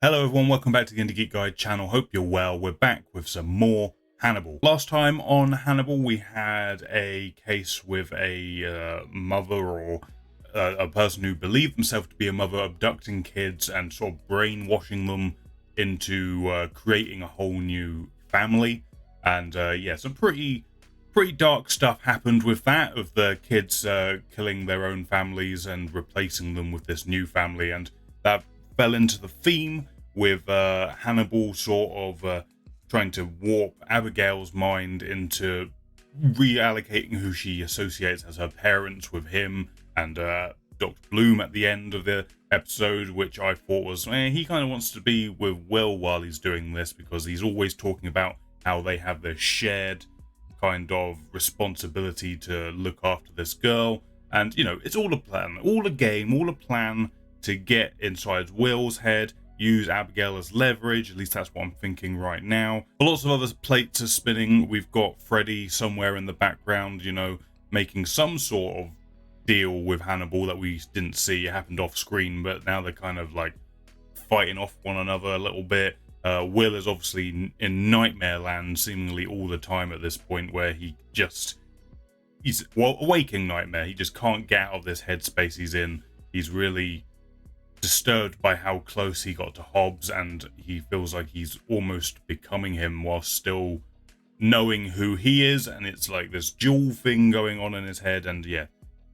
Hello everyone, welcome back to the IndieGeekGuy channel. Hope you're well. We're back with some more Hannibal. Last time on Hannibal we had a case with a mother or a person who believed themselves to be a mother abducting kids and sort of brainwashing them into creating a whole new family. And yeah, some pretty dark stuff happened with that, of the kids killing their own families and replacing them with this new family, and that fell into the theme with Hannibal sort of trying to warp Abigail's mind into reallocating who she associates as her parents with him, and Dr. Bloom at the end of the episode, which I thought was, he kind of wants to be with Will while he's doing this, because he's always talking about how they have this shared kind of responsibility to look after this girl. And, you know, it's all a plan, all a game, all a plan to get inside Will's head, use Abigail as leverage. At least that's what I'm thinking right now. But lots of other plates are spinning. We've got Freddy somewhere in the background, you know, making some sort of deal with Hannibal that we didn't see. It happened off screen, but now they're kind of like fighting off one another a little bit. Will is obviously in nightmare land seemingly all the time at this point, where he's a waking nightmare. He just can't get out of this headspace he's in. He's really disturbed by how close he got to Hobbs, and he feels like he's almost becoming him while still knowing who he is, and it's like this dual thing going on in his head. And yeah,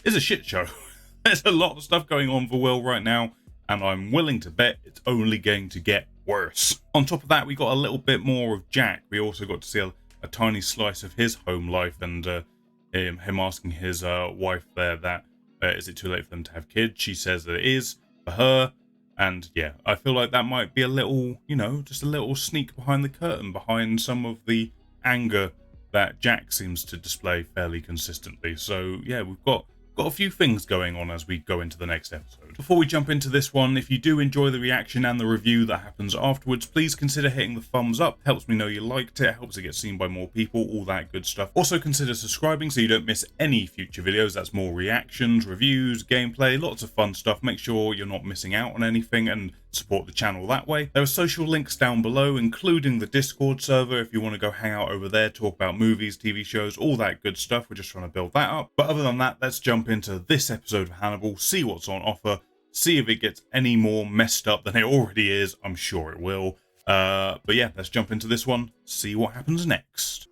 it's a shit show. There's a lot of stuff going on for Will right now, and I'm willing to bet it's only going to get worse. On top of that, we got a little bit more of Jack. We also got to see a tiny slice of his home life, and him asking his wife there that is it too late for them to have kids. She says that it is for her, and yeah, I feel like that might be a little, you know, just a little sneak behind the curtain behind some of the anger that Jack seems to display fairly consistently. So yeah, we've got a few things going on as we go into the next episode. Before we jump into this one, if you do enjoy the reaction and the review that happens afterwards, please consider hitting the thumbs up. Helps me know you liked it, helps it get seen by more people, all that good stuff. Also consider subscribing so you don't miss any future videos. That's more reactions, reviews, gameplay, lots of fun stuff. Make sure you're not missing out on anything and support the channel that way. There are social links down below, including the Discord server if you want to go hang out over there, talk about movies, TV shows, all that good stuff. We're just trying to build that up. But other than that, let's jump into this episode of Hannibal, see what's on offer, see if it gets any more messed up than it already is. I'm sure it will. But yeah, let's jump into this one, see what happens next.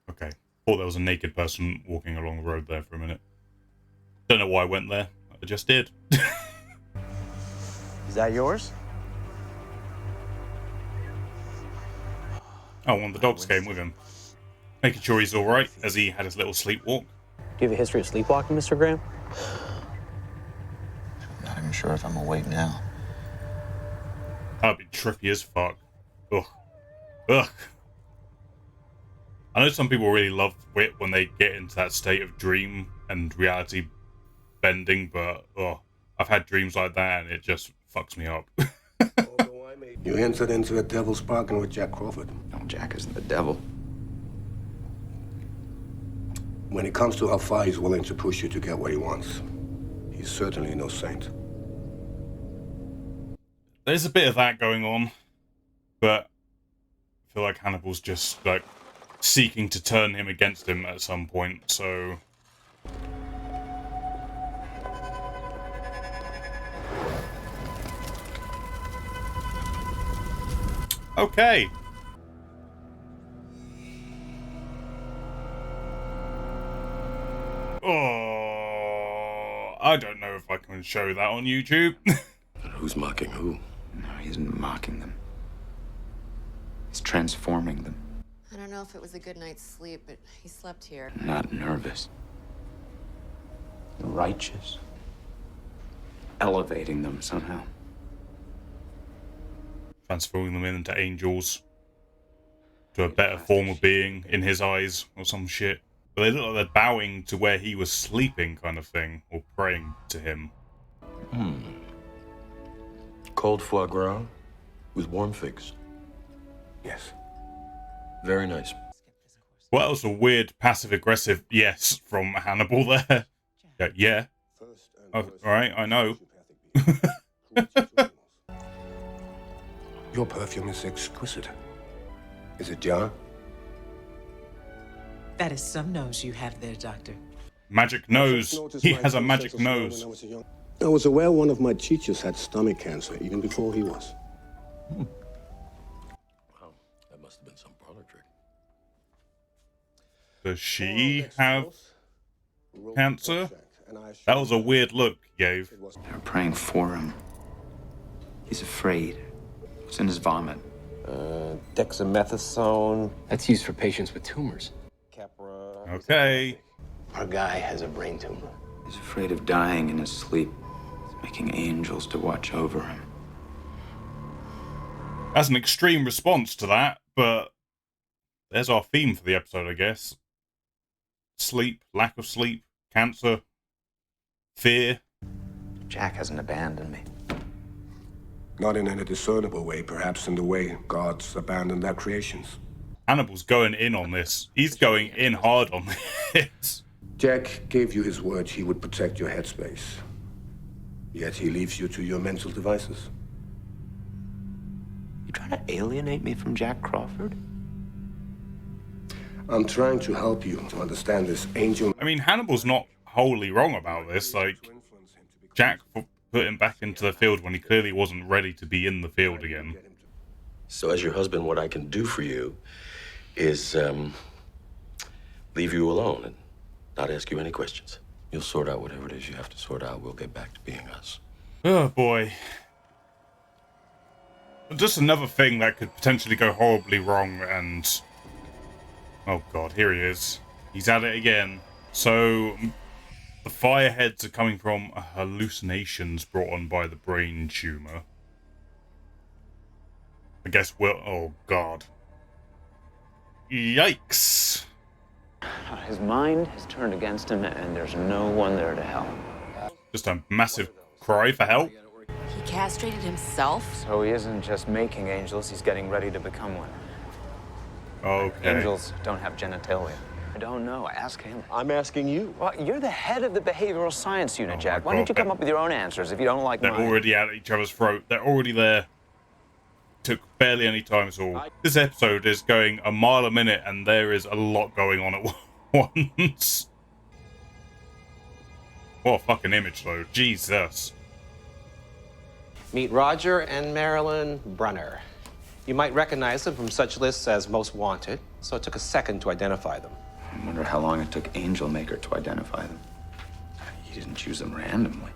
Okay, thought there was a naked person walking along the road there for a minute. Don't know why I went there. I just did. Is that yours? Oh, one of the dogs came with him. Making sure he's alright as he had his little sleepwalk. Do you have a history of sleepwalking, Mr. Graham? I'm not even sure if I'm awake now. That'd be trippy as fuck. Ugh. Ugh. I know some people really love it when they get into that state of dream and reality bending, but I've had dreams like that and it just fucks me up. You entered into a devil's bargain with Jack Crawford. No, Jack isn't the devil. When it comes to how far he's willing to push you to get what he wants, he's certainly no saint. There's a bit of that going on, but I feel like Hannibal's just like seeking to turn him against him at some point, so okay. Oh, I don't know if I can show that on YouTube. Who's mocking who? No, he isn't mocking them. He's transforming them. I don't know if it was a good night's sleep, but he slept here. Not nervous. Righteous. Elevating them somehow. Transforming them into angels. To a better form of being in his eyes or some shit. But they look like they're bowing to where he was sleeping kind of thing. Or praying to him. Cold foie gras with warm figs. Yes. Very nice. What else a weird passive-aggressive yes from Hannibal there. Yeah. All right, I know. Your perfume is exquisite. Is it Jar? That is some nose you have there, Doctor. Magic nose. He has a magic nose. I was aware one of my teachers had stomach cancer even before he was. Wow, that must have been some parlor trick. Does she have cancer? That was a weird look he gave. They're praying for him. He's afraid. What's in his vomit? Dexamethasone. That's used for patients with tumors. Capra. Okay. Our guy has a brain tumor. He's afraid of dying in his sleep. He's making angels to watch over him. That's an extreme response to that, but there's our theme for the episode, I guess. Sleep, lack of sleep, cancer, fear. Jack hasn't abandoned me. Not in any discernible way, perhaps in the way gods abandon their creations. Hannibal's going in on this. He's going in hard on this. Jack gave you his word he would protect your headspace. Yet he leaves you to your mental devices. You trying to alienate me from Jack Crawford? I'm trying to help you to understand this angel. I mean, Hannibal's not wholly wrong about this. Like, Jack put him back into the field when he clearly wasn't ready to be in the field again. So as your husband, what I can do for you is leave you alone and not ask you any questions. You'll sort out whatever it is you have to sort out. We'll get back to being us. Oh, boy. Just another thing that could potentially go horribly wrong and... Oh, God, here he is. He's at it again. So, the fireheads are coming from hallucinations brought on by the brain tumor. I guess we'll... Oh, God. Yikes. His mind has turned against him, and there's no one there to help. Just a massive cry for help. He castrated himself? So he isn't just making angels, he's getting ready to become one. Okay. Angels don't have genitalia. I don't know. Ask him. I'm asking you. Well, you're the head of the behavioral science unit, Oh Jack. my Why don't you God, come up with your own answers if you don't like They're mine? already at each other's throat. They're already there. Took barely any time at all. This episode is going a mile a minute, and there is a lot going on at once. What a fucking image, though. Jesus. Meet Roger and Marilyn Brunner. You might recognize them from such lists as Most Wanted, so it took a second to identify them. I wonder how long it took Angel Maker to identify them. He didn't choose them randomly.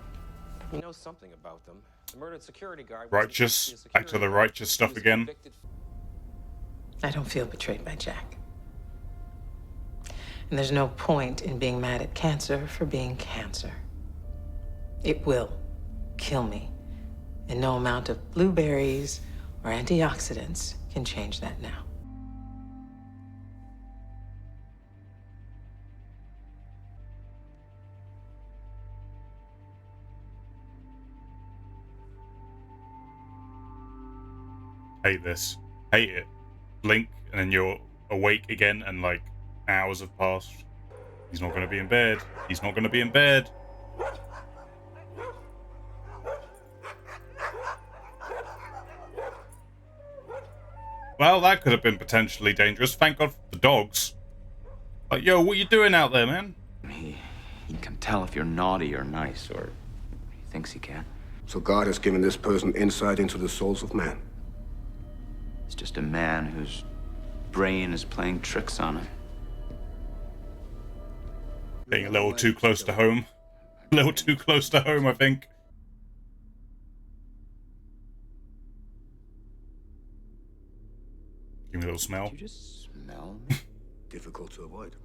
He knows something about them. The murdered security guard... Righteous. Back to the righteous stuff again. I don't feel betrayed by Jack. And there's no point in being mad at cancer for being cancer. It will kill me. And no amount of blueberries or antioxidants can change that now. Hate this. Hate it. Blink, and then you're awake again, and like hours have passed. He's not going to be in bed. He's not going to be in bed. Well, that could have been potentially dangerous. Thank God for the dogs. Like, yo, what you doing out there, man? He can tell if you're naughty or nice, or he thinks he can. So God has given this person insight into the souls of man. He's just a man whose brain is playing tricks on him. Being a little too close to home. A little too close to home, I think. Give me a little smell. You just smell me? Difficult to avoid.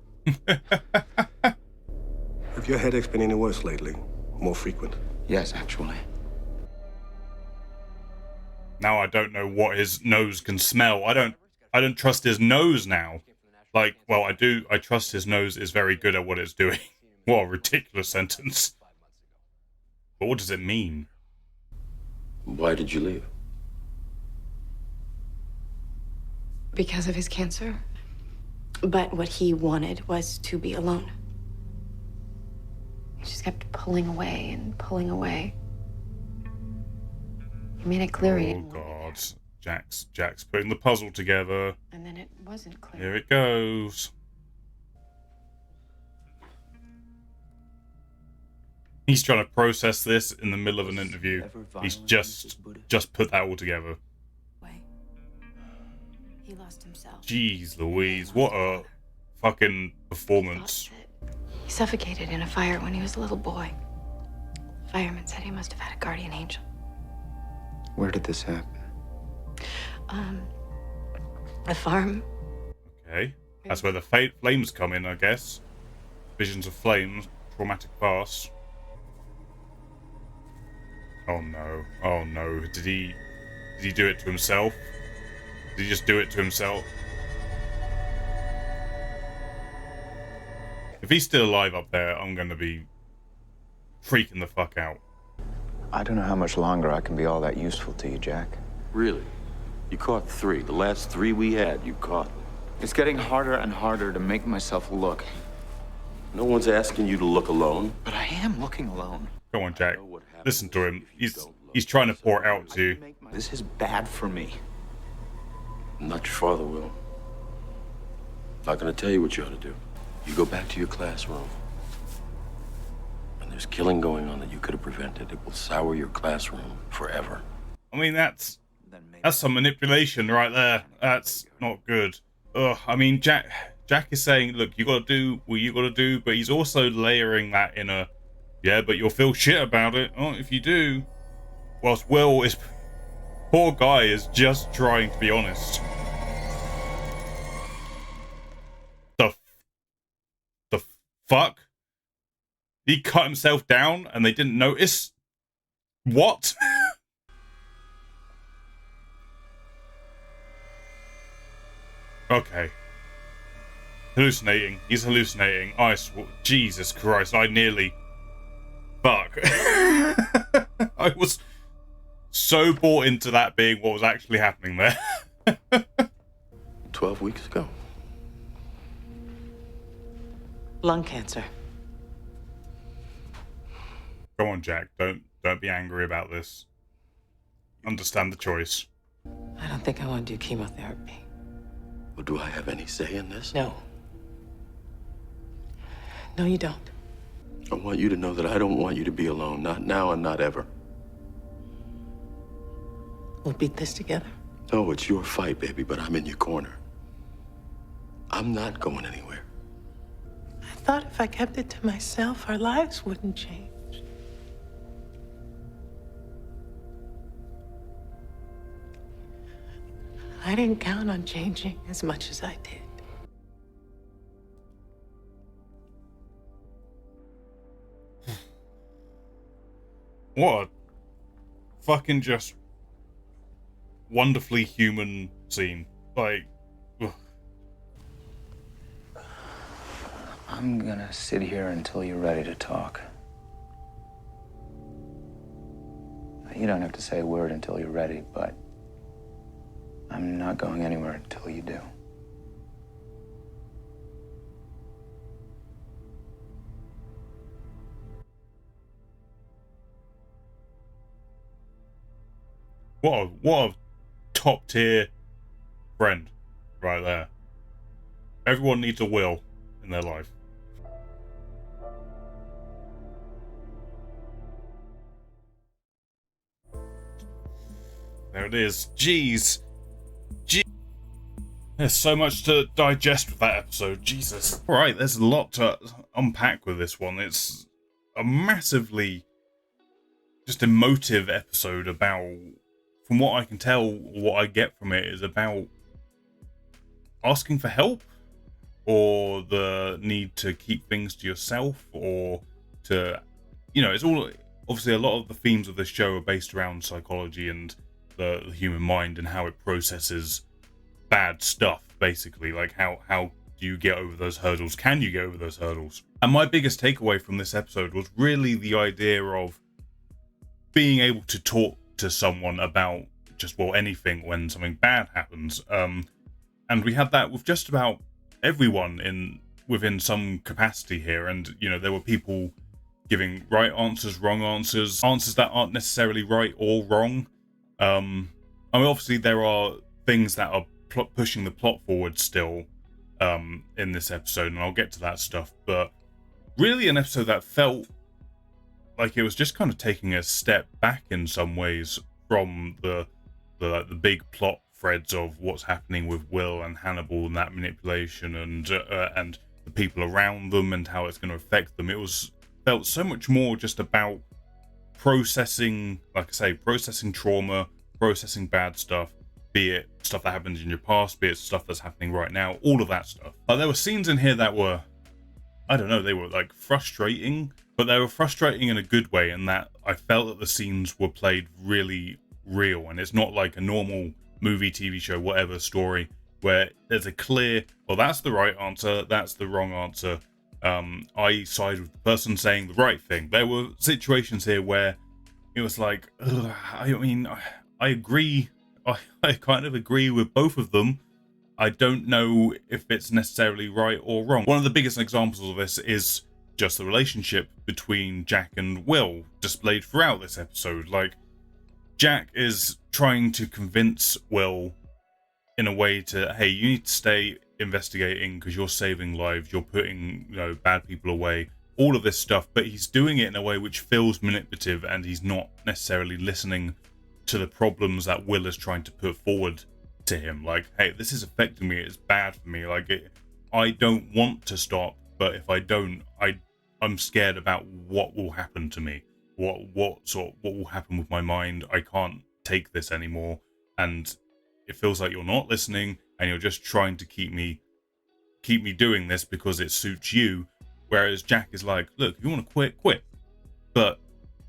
Have your headaches been any worse lately? More frequent? Yes, actually. Now I don't know what his nose can smell. I don't trust his nose now. Like, well, I do. I trust his nose is very good at what it's doing. What a ridiculous sentence. But what does it mean? Why did you leave? Because of his cancer. But what he wanted was to be alone. He just kept pulling away and pulling away. He made it clear he Oh didn't want God, it Jack's putting the puzzle together. there. And then it wasn't clear. Here it goes. He's trying to process this in the middle of an interview. He's just put that all together. He lost himself. Jeez Louise, what a fucking performance. He suffocated in a fire when he was a little boy. Fireman said he must have had a guardian angel. Where did this happen? A farm. Okay, that's where the flames come in, I guess. Visions of flames, traumatic past. Oh no, oh no. Did he do it to himself? Did he just do it to himself? If he's still alive up there, I'm gonna be freaking the fuck out. I don't know how much longer I can be all that useful to you, Jack. Really? You caught 3. The last 3 we had, you caught. It's getting harder and harder to make myself look. No one's asking you to look alone. But I am looking alone. Come on, Jack. Listen to him. He's trying to pour it out to you. This is bad for me. Not your father will. Not gonna tell you what you ought to do. You go back to your classroom. And there's killing going on that you could have prevented. It will sour your classroom forever. I mean, that's some manipulation right there. That's not good. Ugh. I mean, Jack is saying, look, you gotta do what you gotta do, but he's also layering that in a, yeah, but you'll feel shit about it. Oh, if you do. Whilst Will is, poor guy is just trying to be honest. The fuck? He cut himself down and they didn't notice? What? Okay. Hallucinating. He's hallucinating. Jesus Christ, I nearly... Fuck. I was so bought into that being what was actually happening there. 12 weeks ago. Lung cancer. Come on, Jack. Don't be angry about this. Understand the choice. I don't think I want to do chemotherapy. Well, do I have any say in this? No. No, you don't. I want you to know that I don't want you to be alone. Not now and not ever. We'll beat this together. No, it's your fight, baby, but I'm in your corner. I'm not going anywhere. I thought if I kept it to myself, our lives wouldn't change. I didn't count on changing as much as I did. What a fucking just wonderfully human scene. Like, ugh. I'm gonna sit here until you're ready to talk. You don't have to say a word until you're ready, but I'm not going anywhere until you do. What a top tier friend right there. Everyone needs a Will in their life. There it is. Jeez. There's so much to digest with that episode. Jesus. Alright, there's a lot to unpack with this one. It's a massively just emotive episode about, from what I can tell, what I get from it is about asking for help, or the need to keep things to yourself, or to, it's all, obviously a lot of the themes of this show are based around psychology and the human mind and how it processes bad stuff, basically. Like how do you get over those hurdles? Can you get over those hurdles? And my biggest takeaway from this episode was really the idea of being able to talk to someone about just, well, anything when something bad happens. And we had that with just about everyone within some capacity here. And, there were people giving right answers, wrong answers, answers that aren't necessarily right or wrong. I mean, obviously there are things that are pushing the plot forward still in this episode, and I'll get to that stuff, but really an episode that felt like it was just kind of taking a step back in some ways from the big plot threads of what's happening with Will and Hannibal and that manipulation and the people around them and how it's going to affect them. It felt so much more just about processing, like I say, processing trauma, processing bad stuff, be it stuff that happened in your past, be it stuff that's happening right now, all of that stuff. There were scenes in here that were, I don't know, they were like frustrating, but they were frustrating in a good way, in that I felt that the scenes were played really real, and it's not like a normal movie, TV show, whatever story where there's a clear, well, that's the right answer, that's the wrong answer. I side with the person saying the right thing. There were situations here where it was like, I mean, I agree. I kind of agree with both of them. I don't know if it's necessarily right or wrong. One of the biggest examples of this is just the relationship between Jack and Will, displayed throughout this episode. Like, Jack is trying to convince Will in a way to, hey, you need to stay investigating because you're saving lives, you're putting, bad people away, all of this stuff, but he's doing it in a way which feels manipulative, and he's not necessarily listening to the problems that Will is trying to put forward to him. Like, hey, this is affecting me, it's bad for me, like, I don't want to stop, but if I don't, I'm scared about what will happen to me, what will happen with my mind. I can't take this anymore, and it feels like you're not listening, and you're just trying to keep me doing this because it suits you. Whereas Jack is like, look, if you want to quit, but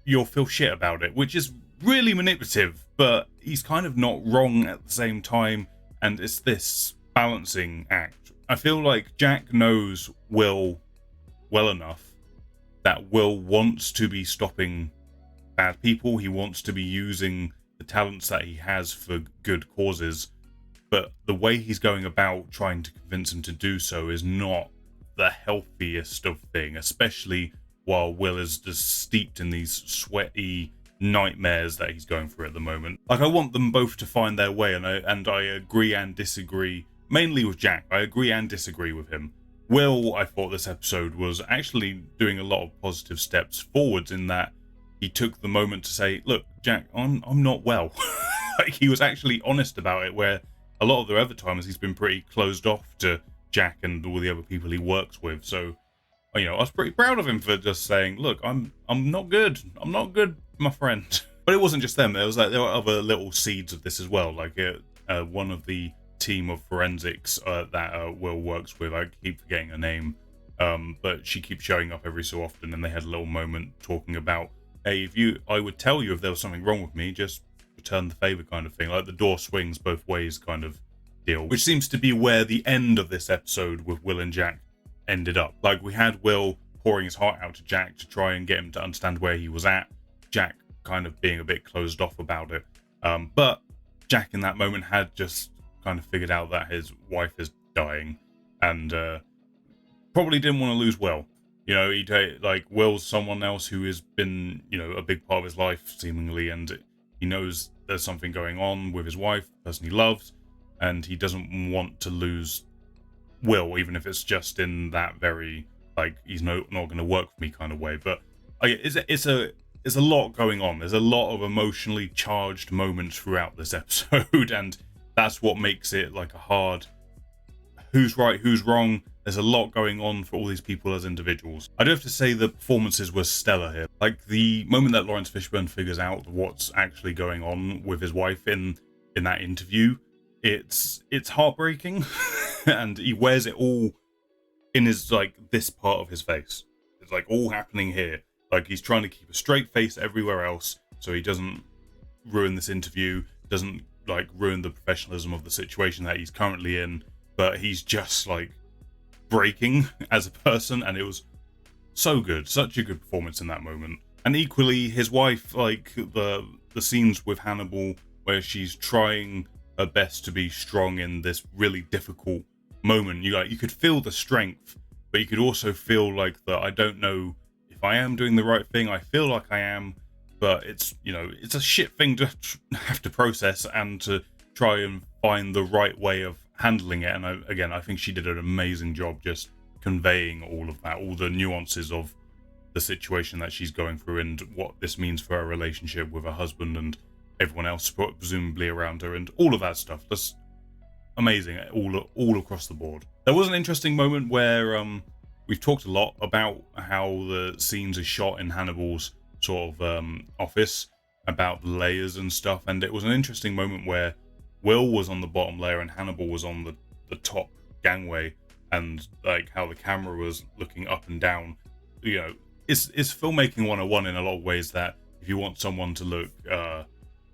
you'll feel shit about it, which is really manipulative, but he's kind of not wrong at the same time, and it's this balancing act. I feel like Jack knows Will well enough that Will wants to be stopping bad people. He wants to be using the talents that he has for good causes, but the way he's going about trying to convince him to do so is not the healthiest of thing, especially while Will is just steeped in these sweaty nightmares that he's going through at the moment. Like, I want them both to find their way, and I agree and disagree, mainly with Jack. I agree and disagree with him. Will, I thought this episode was actually doing a lot of positive steps forwards, in that he took the moment to say, look, Jack, I'm not well. Like, he was actually honest about it, where a lot of the other times he's been pretty closed off to Jack and all the other people he works with. So, I was pretty proud of him for just saying, look, I'm not good. I'm not good, my friend. But it wasn't just them. There were other little seeds of this as well. Like, one of the team of forensics that Will works with, I keep forgetting her name, but she keeps showing up every so often, and they had a little moment talking about, hey, I would tell you if there was something wrong with me, just return the favor kind of thing, like the door swings both ways kind of deal, which seems to be where the end of this episode with Will and Jack ended up. Like, we had Will pouring his heart out to Jack to try and get him to understand where he was at, Jack kind of being a bit closed off about it, but Jack in that moment had just kind of figured out that his wife is dying, and probably didn't want to lose Will. Will's someone else who has been, a big part of his life seemingly, and he knows there's something going on with his wife, the person he loves, and he doesn't want to lose Will, even if it's just in that very, like, he's not going to work for me kind of way. But it's a lot going on. There's a lot of emotionally charged moments throughout this episode, and that's what makes it like a hard who's right, who's wrong. There's a lot going on for all these people as individuals. I do have to say the performances were stellar here. Like, the moment that Lawrence Fishburne figures out what's actually going on with his wife in that interview, it's heartbreaking. And he wears it all in his, like, this part of his face. It's like all happening here. Like, he's trying to keep a straight face everywhere else so he doesn't ruin this interview, doesn't like ruin the professionalism of the situation that he's currently in, but he's just like breaking as a person, and it was so good, such a good performance in that moment. And equally, his wife, like the scenes with Hannibal where she's trying her best to be strong in this really difficult moment, you could feel the strength, but you could also feel like I don't know if I am doing the right thing. I feel like I am, but it's, you know, it's a shit thing to have to process and to try and find the right way of handling it. And I think she did an amazing job just conveying all of that, all the nuances of the situation that she's going through and what this means for her relationship with her husband and everyone else presumably around her, and all of that stuff. Just amazing, all across the board. There was an interesting moment where we've talked a lot about how the scenes are shot in Hannibal's sort of office, about the layers and stuff, and it was an interesting moment where Will was on the bottom layer and Hannibal was on the top gangway, and like how the camera was looking up and down. You know, it's filmmaking 101 in a lot of ways, that if you want someone to look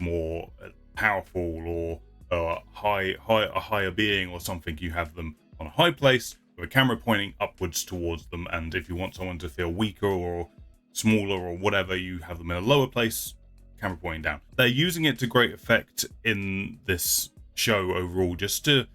more powerful or a higher being or something, you have them on a high place with a camera pointing upwards towards them, and if you want someone to feel weaker or smaller or whatever, you have them in a lower place, camera pointing down. They're using it to great effect in this show overall, just to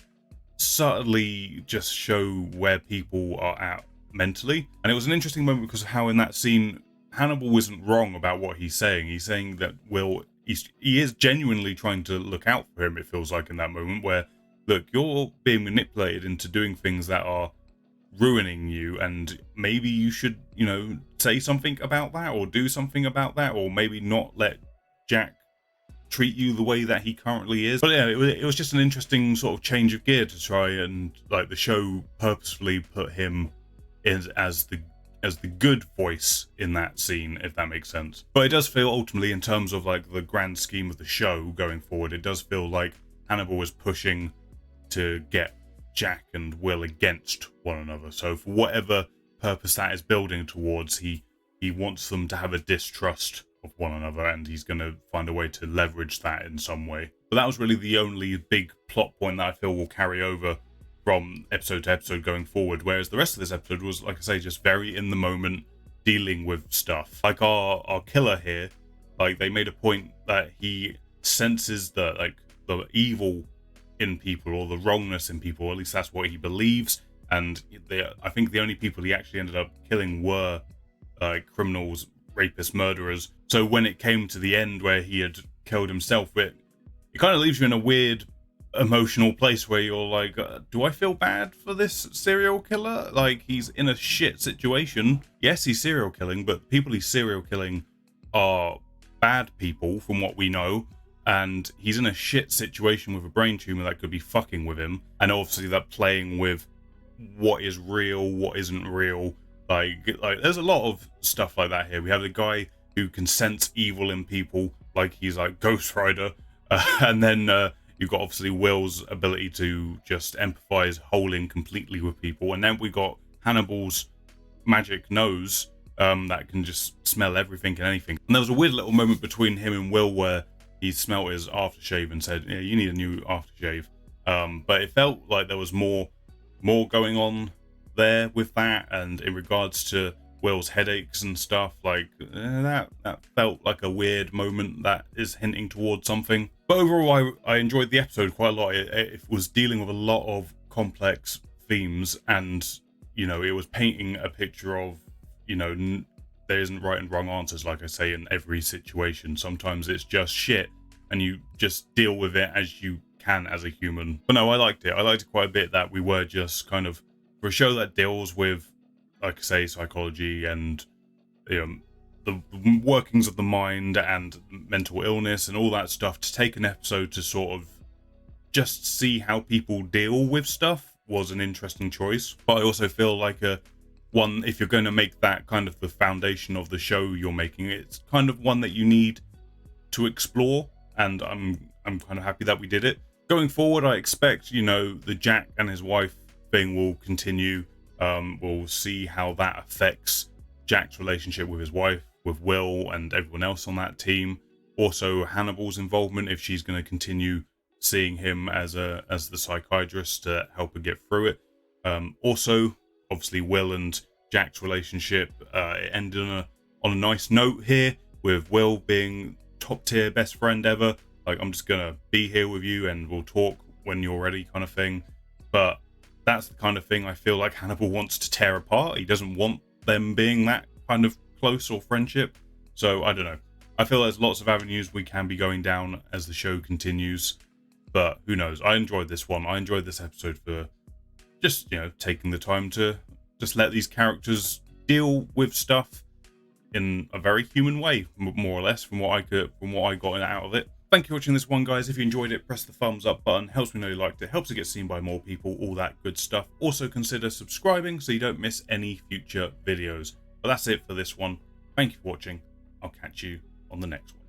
subtly just show where people are at mentally. And it was an interesting moment because of how in that scene Hannibal isn't wrong about what he's saying. He's saying that Will, he is genuinely trying to look out for him, it feels like, in that moment, where, look, you're being manipulated into doing things that are ruining you, and maybe you should, you know, say something about that or do something about that, or maybe not let Jack treat you the way that he currently is. But yeah, it was just an interesting sort of change of gear to try and, like, the show purposefully put him in as the good voice in that scene, if that makes sense. But it does feel ultimately, in terms of like the grand scheme of the show going forward, it does feel like Hannibal was pushing to get Jack and Will against one another. So for whatever purpose that is building towards, he wants them to have a distrust of one another, and he's going to find a way to leverage that in some way. But that was really the only big plot point that I feel will carry over from episode to episode going forward, whereas the rest of this episode was, like I say, just very in the moment, dealing with stuff. Like our killer here, like, they made a point that he senses the evil in people, or the wrongness in people, or at least that's what he believes. And I think the only people he actually ended up killing were criminals, rapists, murderers. So when it came to the end where he had killed himself, it kind of leaves you in a weird emotional place where you're like, do I feel bad for this serial killer? Like, he's in a shit situation. Yes, he's serial killing, but people he's serial killing are bad people from what we know, and he's in a shit situation with a brain tumor that could be fucking with him. And obviously that playing with what is real, what isn't real, like there's a lot of stuff like that here. We have a guy who can sense evil in people, like he's like Ghost Rider, and then you've got obviously Will's ability to just empathize wholly completely with people. And then we got Hannibal's magic nose that can just smell everything and anything. And there was a weird little moment between him and Will where he smelled his aftershave and said, yeah, you need a new aftershave. But it felt like there was more going on there with that. And in regards to Will's headaches and stuff, like that felt like a weird moment that is hinting towards something. But overall, I enjoyed the episode quite a lot. It was dealing with a lot of complex themes, and, you know, it was painting a picture of, you know, there isn't right and wrong answers, like I say, in every situation. Sometimes it's just shit, and you just deal with it as you can as a human. But no, I liked it. I liked it quite a bit that we were just kind of, for a show that deals with, like I say, psychology and, you know, the workings of the mind and mental illness and all that stuff, to take an episode to sort of just see how people deal with stuff was an interesting choice. But I also feel like one, if you're going to make that kind of the foundation of the show you're making, it's kind of one that you need to explore, and I'm kind of happy that we did it. Going forward, I expect, you know, the Jack and his wife thing will continue. We'll see how that affects Jack's relationship with his wife, with Will and everyone else on that team. Also Hannibal's involvement, if she's going to continue seeing him as the psychiatrist to help her get through it. Also, obviously, Will and Jack's relationship, it ended on a nice note here, with Will being top tier best friend ever. Like, I'm just gonna be here with you and we'll talk when you're ready, kind of thing. But that's the kind of thing I feel like Hannibal wants to tear apart. He doesn't want them being that kind of close or friendship. So I don't know. I feel there's lots of avenues we can be going down as the show continues, but who knows? I enjoyed this one. I enjoyed this episode for just, you know, taking the time to just let these characters deal with stuff in a very human way, more or less, from what I got out of it. Thank you for watching this one, guys. If you enjoyed it, press the thumbs up button. Helps me know you liked it. Helps it get seen by more people. All that good stuff. Also consider subscribing so you don't miss any future videos. But that's it for this one. Thank you for watching. I'll catch you on the next one.